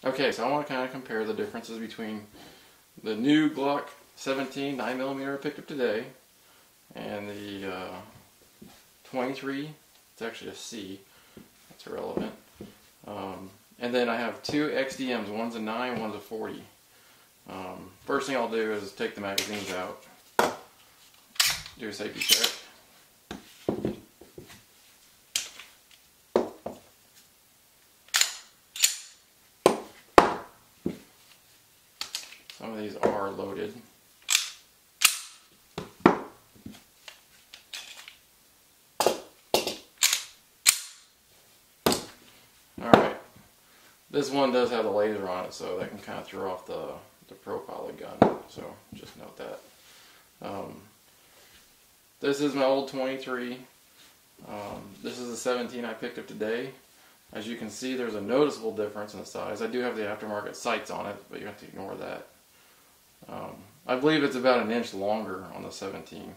Okay, so I want to kind of compare the differences between the new Glock 17 9mm I picked up today and the 23. It's actually a C. That's irrelevant. And then I have two XDMs. One's a 9, one's a 40. First thing I'll do is take the magazines out, do a safety check. Some of these are loaded. Alright, this one does have a laser on it, so that can kind of throw off the profile of the gun, so just note that. This is my old 23. This is the 17 I picked up today. As you can see, there's a noticeable difference in the size. I do have the aftermarket sights on it, but you have to ignore that. I believe it's about an inch longer on the 17.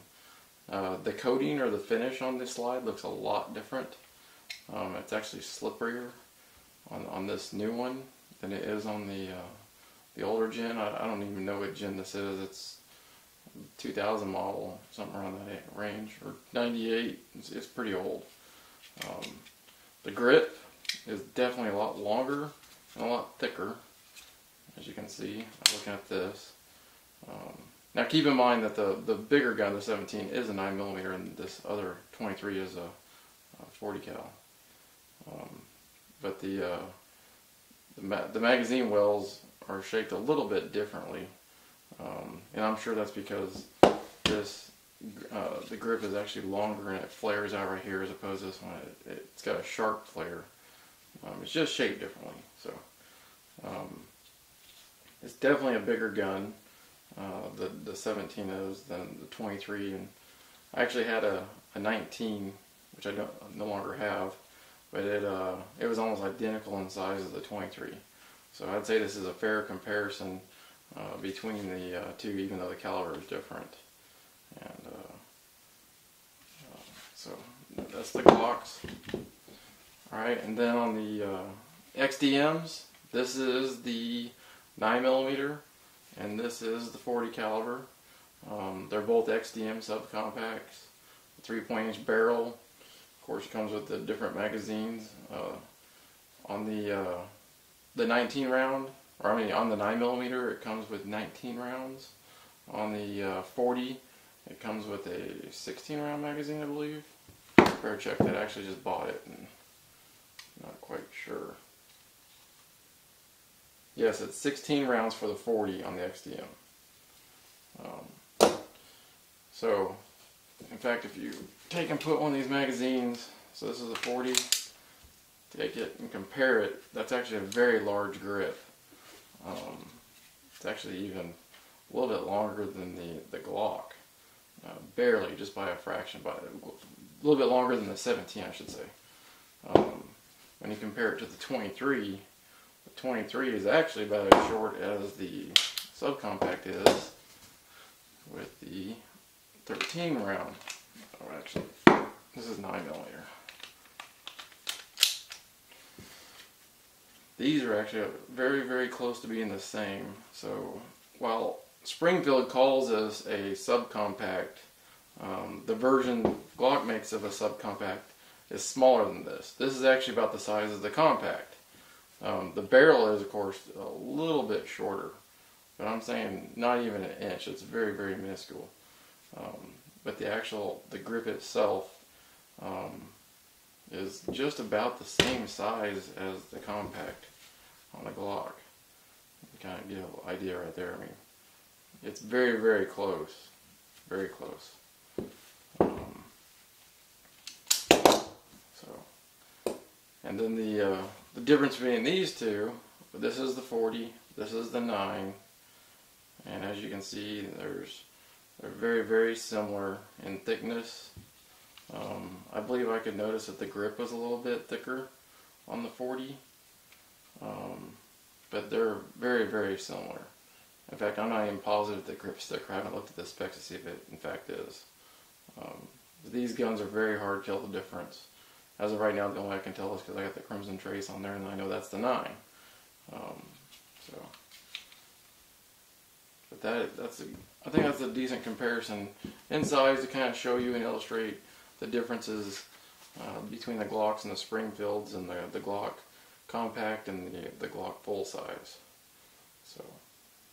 The coating or the finish on this slide looks a lot different. It's actually slipperier on this new one than it is on the older gen. I don't even know what gen this is. It's 2000 model, something around that range, or 98. It's pretty old. The grip is definitely a lot longer and a lot thicker, as you can see looking at this. Now keep in mind that the bigger gun, the 17, is a 9mm, and this other 23 is a 40 cal. But the magazine wells are shaped a little bit differently, and I'm sure that's because this the grip is actually longer and it flares out right here, as opposed to this one. It's got a sharp flare. It's just shaped differently. So it's definitely a bigger gun. The 17 is than the 23, and I actually had a 19, which I no longer have, but it was almost identical in size as the 23. So I'd say this is a fair comparison between the two, even though the caliber is different. And so that's the Glocks. Alright, and then on the XDMs, this is the 9mm and this is the 40 caliber. They're both XDM subcompacts, 3.8-inch barrel. Of course, it comes with the different magazines. On the 19 round, or I mean on the 9mm, it comes with 19 rounds. On the 40, it comes with a 16 round magazine, I believe. Fair check that. I actually just bought it and not quite sure. Yes, it's 16 rounds for the 40 on the XDM. So, in fact, if you take and put one of these magazines, so this is a 40, take it and compare it, that's actually a very large grip. It's actually even a little bit longer than the Glock. Barely, just by a fraction, by a little bit longer than the 17, I should say. When you compare it to the 23, the 23 is actually about as short as the subcompact is with the 13 round. Oh, actually, this is 9mm. These are actually very, very close to being the same. So while Springfield calls this a subcompact, the version Glock makes of a subcompact is smaller than this. This is actually about the size of the compact. The barrel is, of course, a little bit shorter, but I'm saying not even an inch. It's very, very minuscule. But the grip itself is just about the same size as the compact on the Glock. You kind of get an idea right there. I mean, it's very, very close. Very close. And then the difference between these two, this is the 40, this is the 9, and as you can see, they're very, very similar in thickness. I believe I could notice that the grip was a little bit thicker on the 40, but they're very, very similar. In fact, I'm not even positive the grip's thicker. I haven't looked at the specs to see if it in fact is. These guns are very hard to tell the difference. As of right now, the only way I can tell is because I got the Crimson Trace on there, and I know that's the 9. But I think that's a decent comparison in size to kind of show you and illustrate the differences between the Glocks and the Springfields, and the Glock compact and the Glock full size. So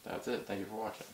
that's it. Thank you for watching.